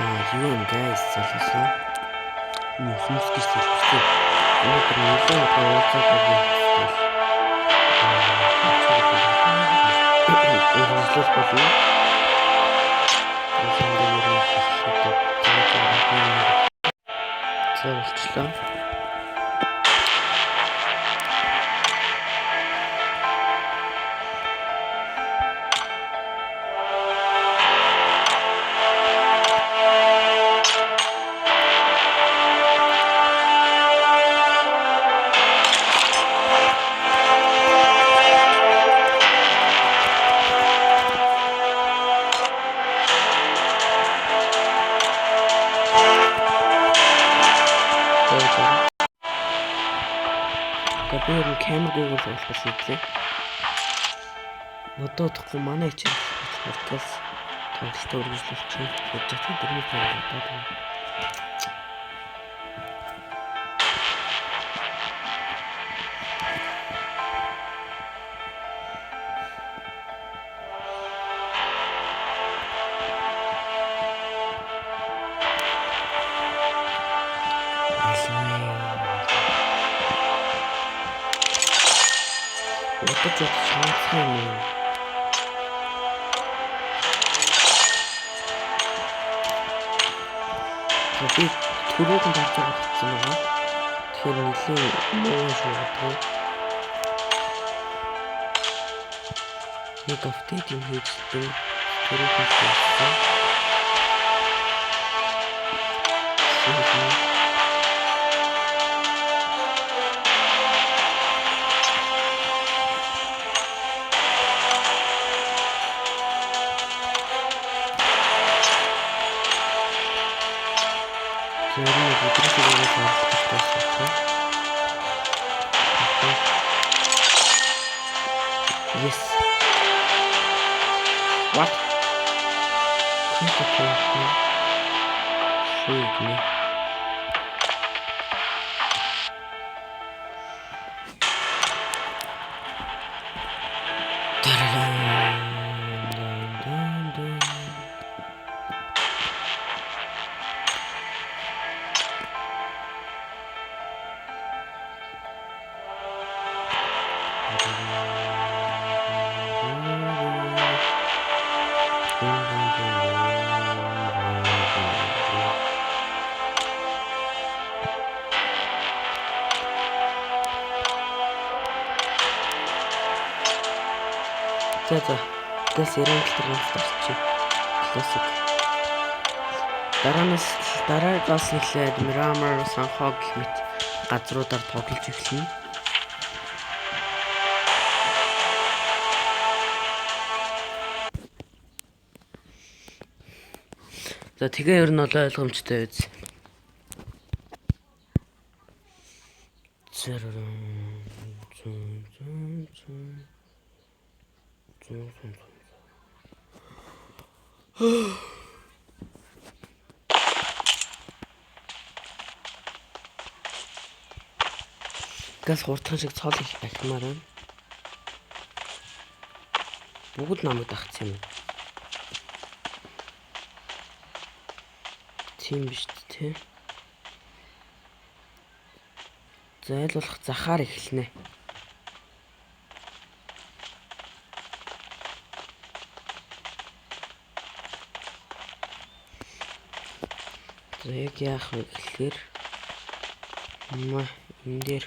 Юу юм guys залуусаа мөсмөс гэж хэлчихсэн. Өнөөдөр нэлээд удаа уулзаад байгаа үргэлжлүүлэх болно. Зөвлөлчлөө. Би ер нь камер Google болох шийдлээ. Бодоодохгүй манай хичээл подкаст тоглолтоо үргэлжлүүлэх чинь бодож дөрмөж байна. Бодож шаардсан юм. Би түрүүн гарч байгаа гэсэн байгаа. Тэгэхээр нэлийн муу шуурдаг. Нэг апдейт юм хийдэг. Түрүүн хийсэн. Yes. What? Shoot me. За газ ярангтар настай классик. Дараагаас эхлээд Miramar, Sanhok мэт газруудаар тоглож эхэлнэ. За тэгээ ер нь олоо ойлгомжтой биз. Газ хурдхан шиг цол их ахмаар байна. Бүгд намайг дагцсан юм. Тийм биш тий. Зайлуулах захаар эхэлнэ. Яг яах вэ гэхээр энэ дээр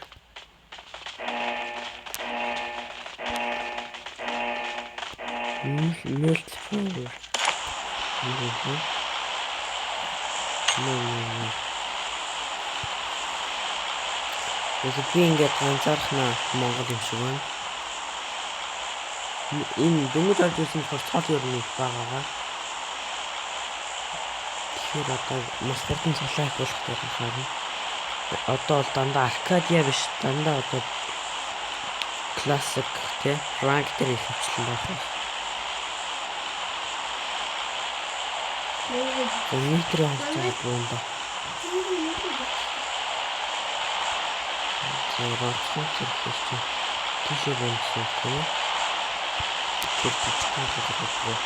мэлт флор би ингээд ганцаархнаа Монгол юм шиг байна. Энэ дөнгөж орж ирсэн цол ер нь байгаагаа. Тэгэхээр одоо маш хурдан цолоо их болох гэж харна. Одоо бол дандаа Arcadia биш, дандаа одоо классик тий ранк дээр их хвчлэн байх. Метр хавцаа буунда. Зурагтай хэрэгтэй. Тийшээ бонсон тий. Тэр бичсэн гэдэг.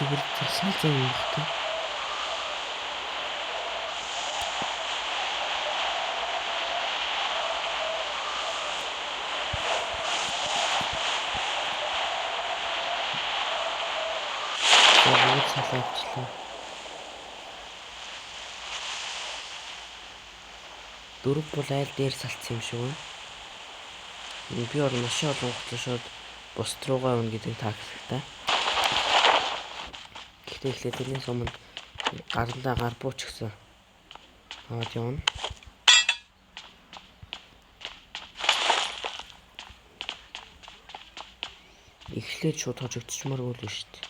зүгээр засмал зам юм байна. Салаачлаа. Дөрөв бол айл дээр салцсан юм шиг байна. Би бол маш олон хугацаа шууд бус руугаа өгнө гэдэг тактиктай. Гэхдээ эхлээд тэрнээс өмнө гарандаа гар бууч гэсэн. Аваад явна. Эхлээд шууд хожигдчихмааргүй л шүү дээ.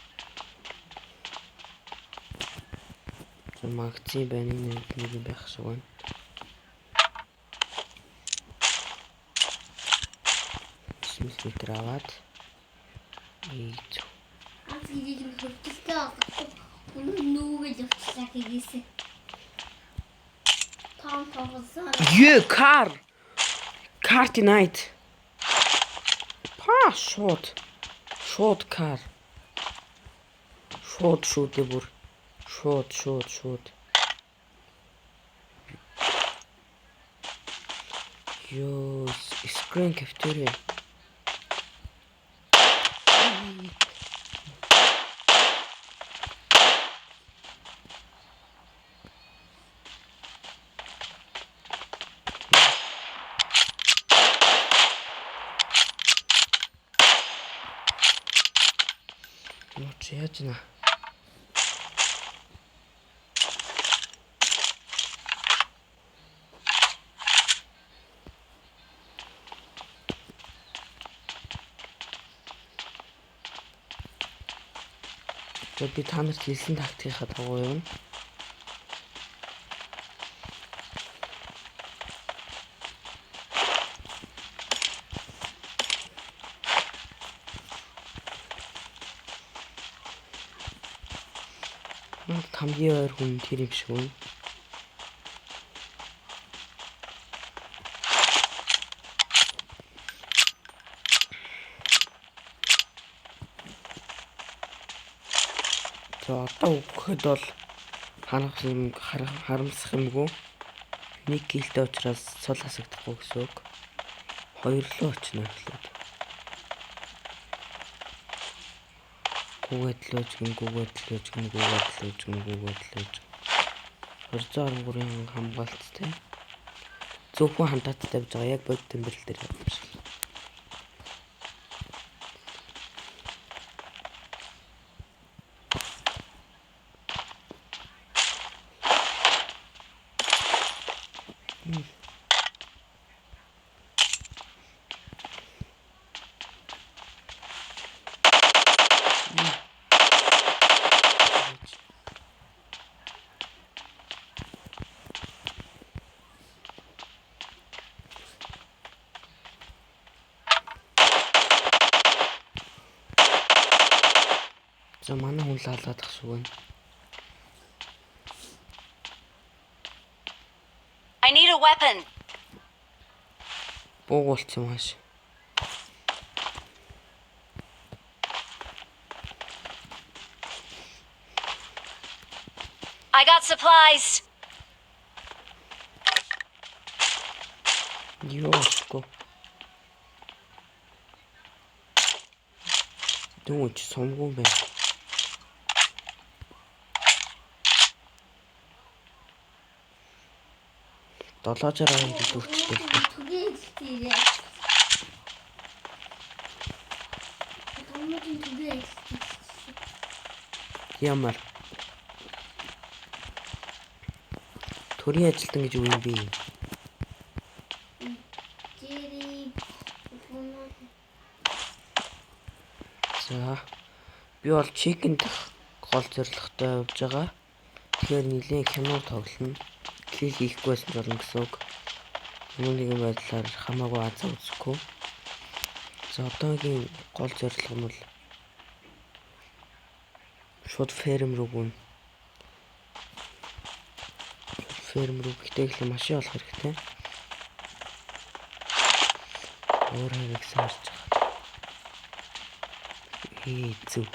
Магазин байна нэг байх шиг байна. Метр аваад ийж. Аз идэж хөвтөлтэй авах. Нүгэл явчихлаа хийгээсэ. Том. Car. Car tonight. Short car. Short бүр. Short. Yo, screen cafeteria. Яаж нэ? Би та нарт хэлсэн тактикийнхаа дагуу юм. Хамгийн ойр хүн тэр юм шиг байна. За одоо өгөхөд бол харамсах юмгүй. Нэг гэлтэй учраас цол хасагдахгүй гэсэн үг. Хоёр руу очно эхлээд. Гүгэдлөөж. 213-ын хамгаалттай. Зөвхөн хандаатай тавьж байгаа яг бод тэмбэрэл дээр юм шиг. За манай хүн лаалаад ах шиг байна. I need a weapon. Буугуулсан маш. I got supplies. Ёско. Дүүч сумгүй байна. Долоожаар дүүчтэй. Ямар төрийн ажилтан гэж юу юм бэ? За би бол чикэнд гол зорилготой явж байгаа. Тэгэхээр нэлийн хямуур тоглоно. Кил хийхгүйсэн болно гэсэн үг. Нэгэн байдлаар хамаагүй азаа үзэхгүй. За одоогийн гол зорилго нь бол шууд ферм руу гүн. Ферм руу гэтэл машин олох хэрэгтэй. Өөр хэрэг сарж байгаа. Зү.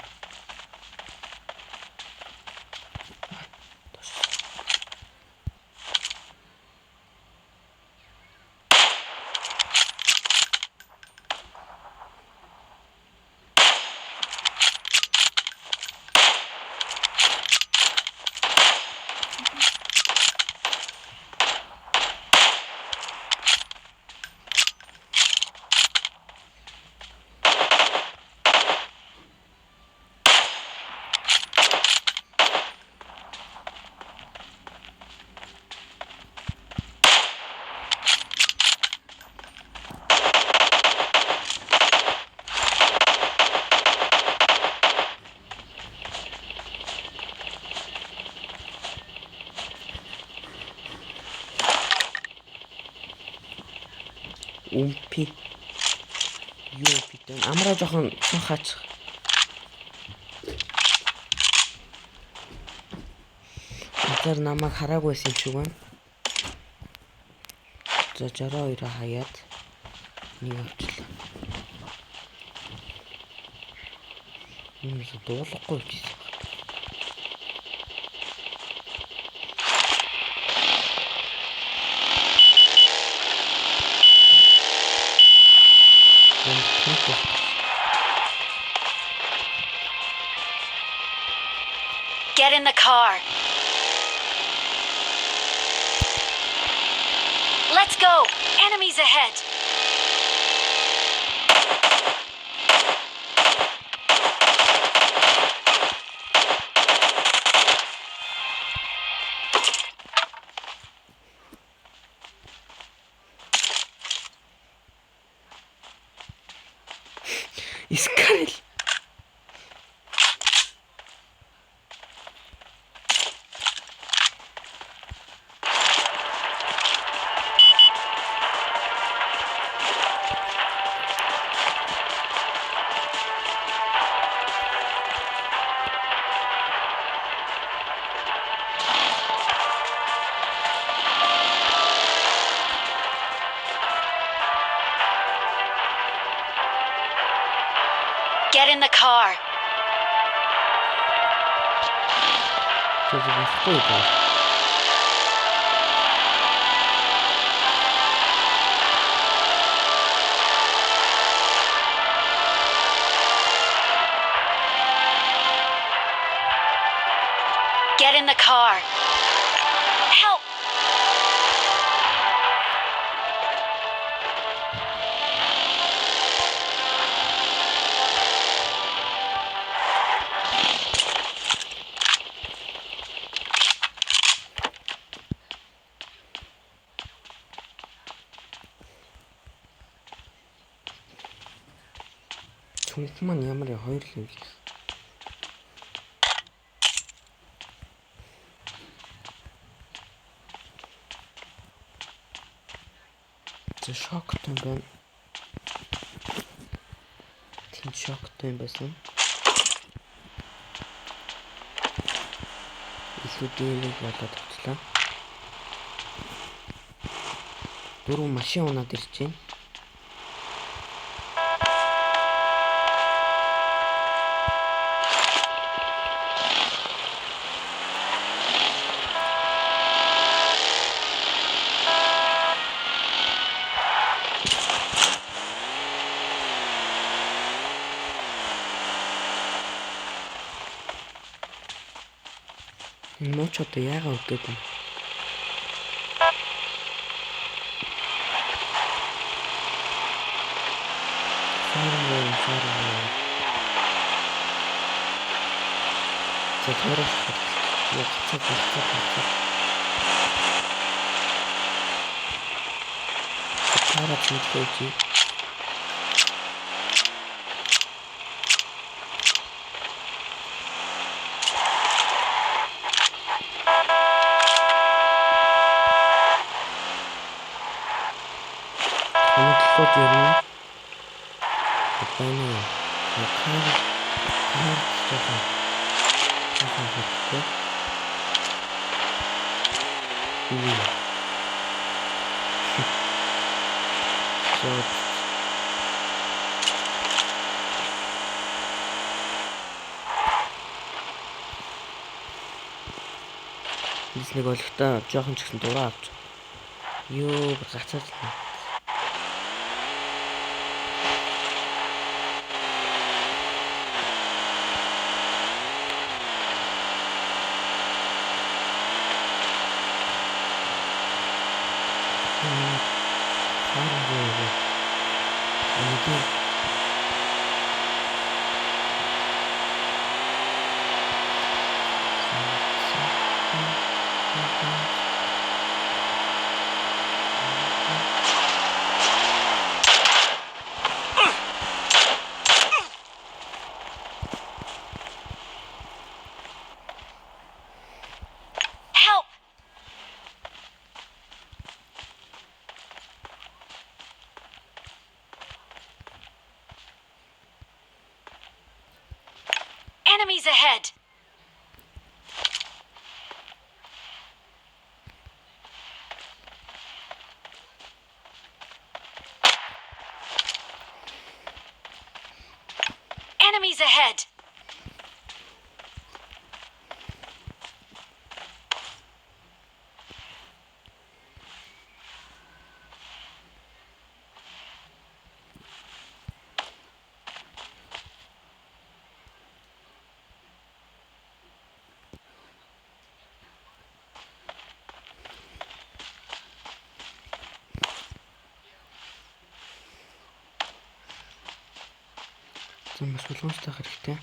Умпи. Юу битэн амраа жоохон хаач. Тэр намайг хараагүйсэн юм шиг байна. За 62 хаяад нэг авчлаа. Дуулахгүй байсан. Get in the car. Let's go. Enemies ahead. Искарэл. Get in the car. Тэр болохгүй даа. Get in the car. Help! Түнх маань ямар хоёр л юм бэ? За шоктой юм байна. Тийм шоктой юм байсан. Илүү дээд болоод тавчлаа. Дөрөв машин унаад ирж байна. Энэ мууч одоо яагаад өгдөг юм? Фармер. За төрөж яцаа. Чара чиглэж. Онцлог юм. Таны нэг олигтой жоохон ч гэсэн дураа авч. Юу гацаад л. Enemies ahead! Enemies ahead! За маш болгоомжтой хэрэгтэй.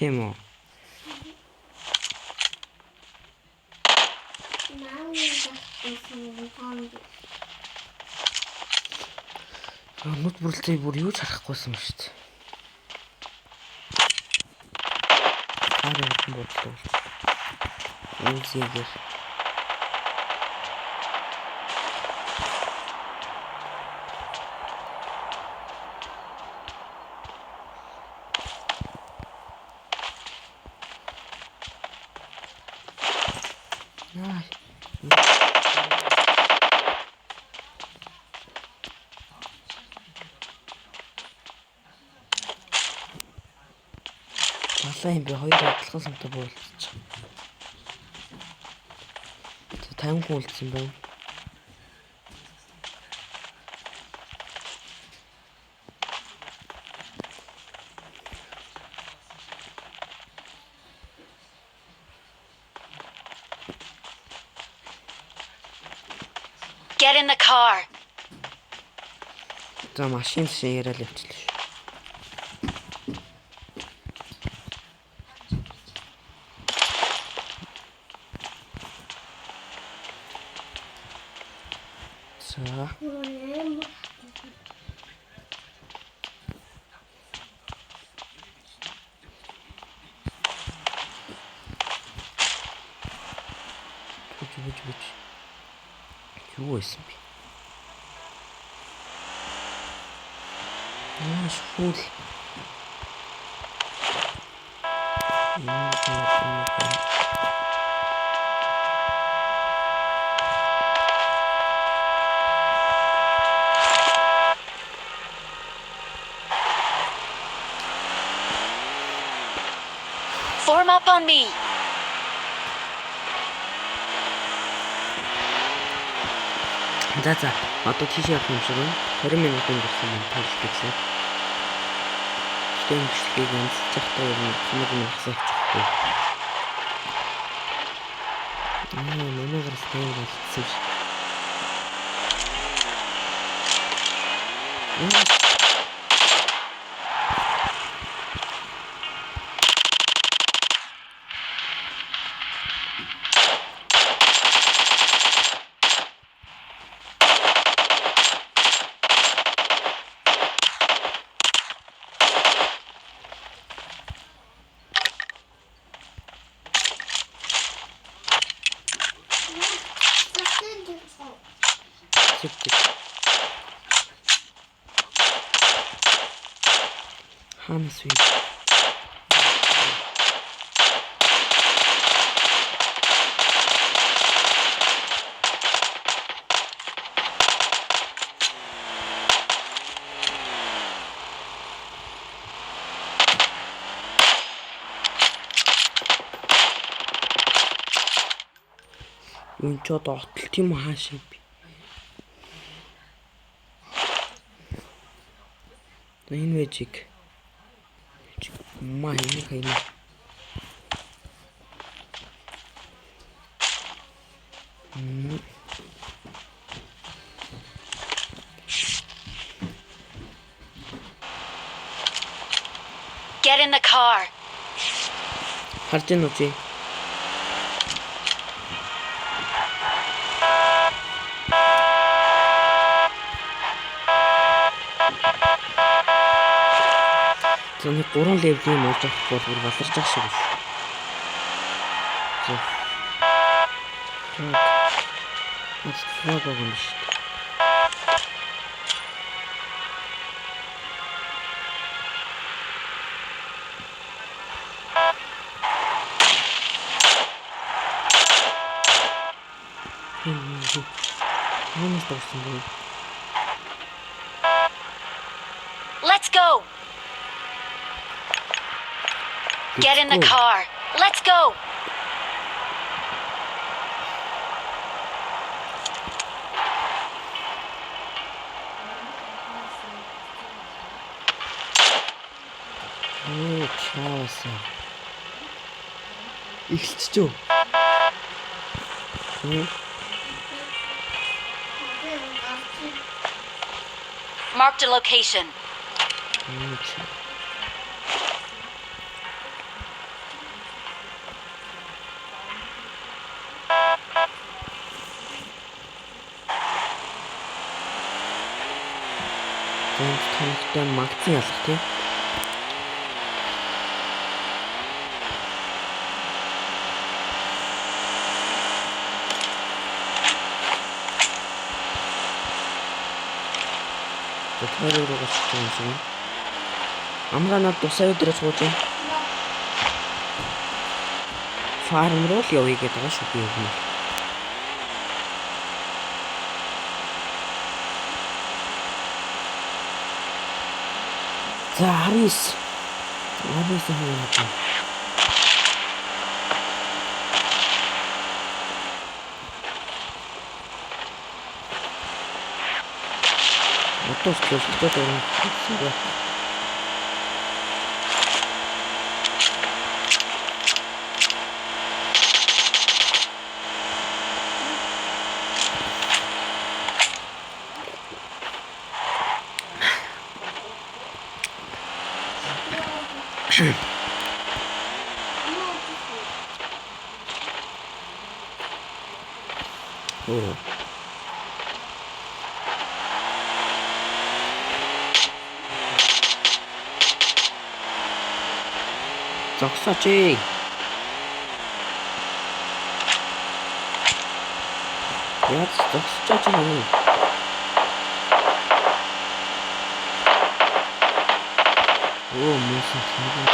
Тийм үү. Нүд бүрэлдэхийг бүр юу ч харахгүйсэн юм шүү дээ. Харин юм бодлоо. Үнсийгэр. Яа. Талаа юм би хоёр адилхан самтай буулчих. За 50 хүн үлдсэн байна. Get in the car. За машин шиг яриад явчихлаа шүү. За Үгүй. Юу байсан бэ? Шүүл. Form up on me. За. Одоо тийш явах юм шиг байна. 20 минутын болсон юм тааш гэсэн. Стэн бичлэгийг амсчих та юм хүмүүс асуучихгүй. Намайгаар стэн болчихсон ш. Ханас үү. Юу ч одоо отлт юм хаашаа би. Энэ мэжик. Маа энэ хайна. Get in the car. Харж гэнэ үү чи? Зөний 3 левлийн болж авах бол бүр баларч ах шиг биш. За. Фраг байгаа юм шүү дээ. Let's go. Get in the car. Let's go. Оо, чаасан. Ихэлчихв. Marked a location. Танхтай магцын ялах тий. Тойроо гацчих юм шиг. Амраа над тусаа өдрөө сууж юм. Фарм руу л явъя гэдэг байгаа шүү би юм. За 19. 19 хоног. Отож төлөвлөлтөд орно. Oh. Зогсооч ээ. Яаж зогсооч юм. Оо мөсөн тийм.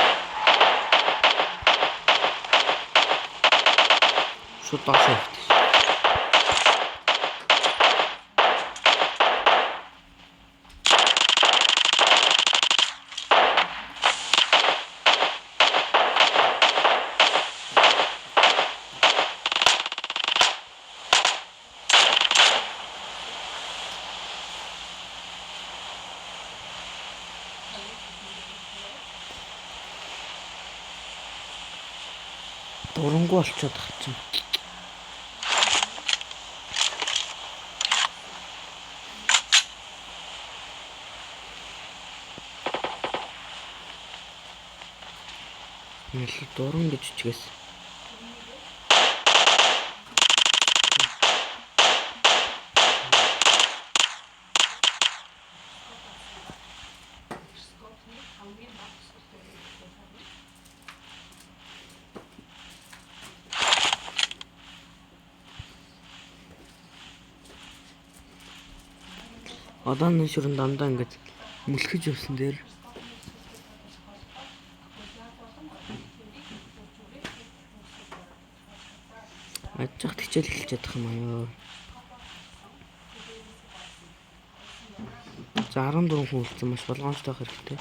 Шууд башаа. Дурангу болчиход тах чинь. Нэл дуран гэж чигээс. Одоо энэ шүрэн дандаа ингэж мүлхэж явсан дээр ажих хичээл эхэлж чадах юм аа. За 14 хүн үлдсэн маш болгоомжтой хэрэгтэй.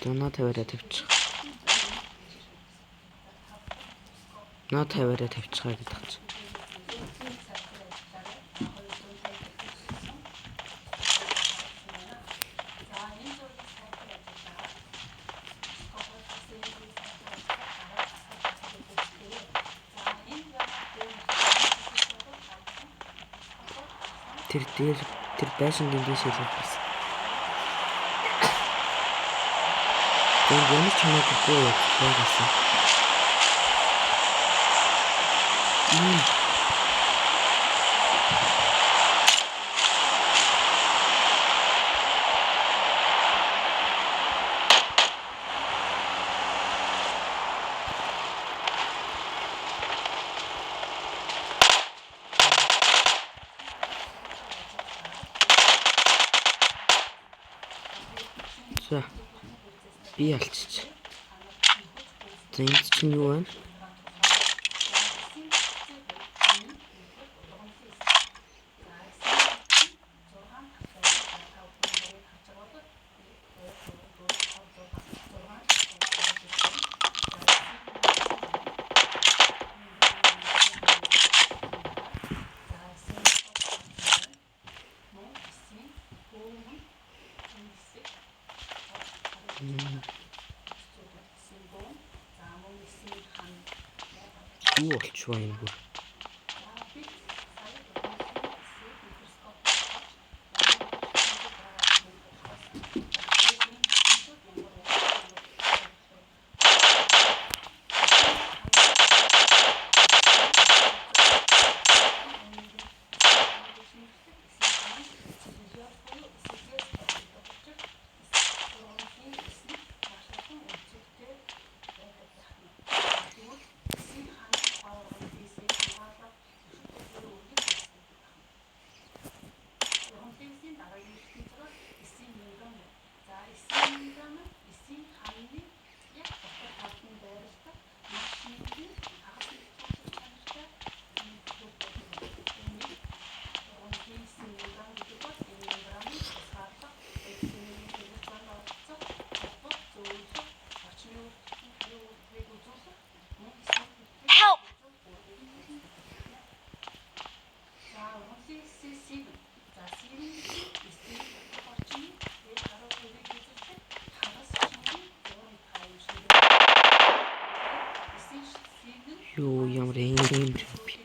Доноо тавиараа тавьчих. Наа тавиараа тавьчихаа гэдэг ч. Тэр байшингийн дэше л бас. Тэр ямар ч хамаагүй байгасан. За. Би алчиж. За энд чинь юу вэ? Юу болчихвоо энэ бүр. Help! Юу ямар юм бэ?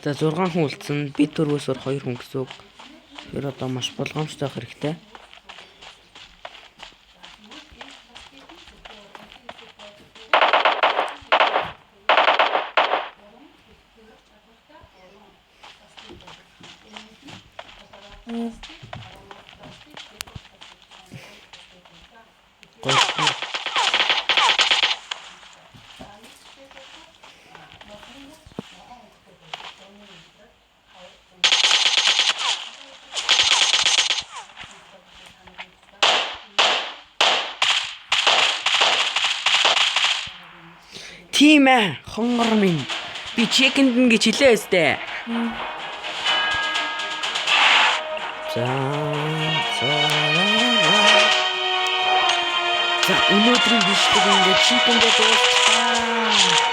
За 6 хүн үлдсэн. Би 4-өөс 2 хүн гэсэн үг. Тэр одоо маш болгоомжтой байх хэрэгтэй. Тийм ээ, хонгор минь. Би чекэнд нь гэж хэлээ өстэй. За өнөөдрийн бичлэг ингээд чекэндээ дуусчихлаа.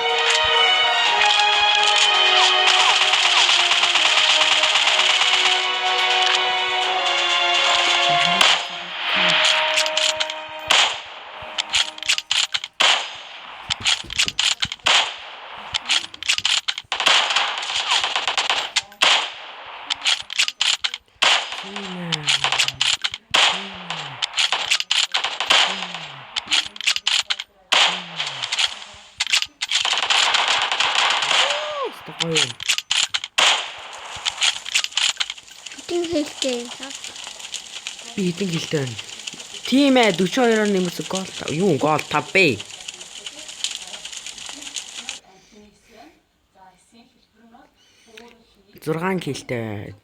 Хитэн хэлтэй. Би хитэн хэлтэй байна. Тийм ээ 42-оор нэмсэн гол. Юу гол 5 бэ? 6 киллтэй.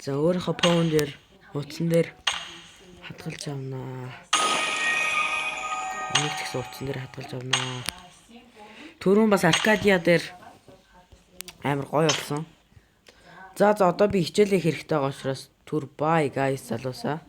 За өөрийнхөө пон дээр утсан дээр хадгалж авнаа. Нэг ч гэсэн утсан дээр хадгалж авнаа. Түрүүн бас Аркадия дээр амар гоё болсон. За одоо би хичээлээ хэрэгтэй байгаа учраас түр бай guys залуусаа.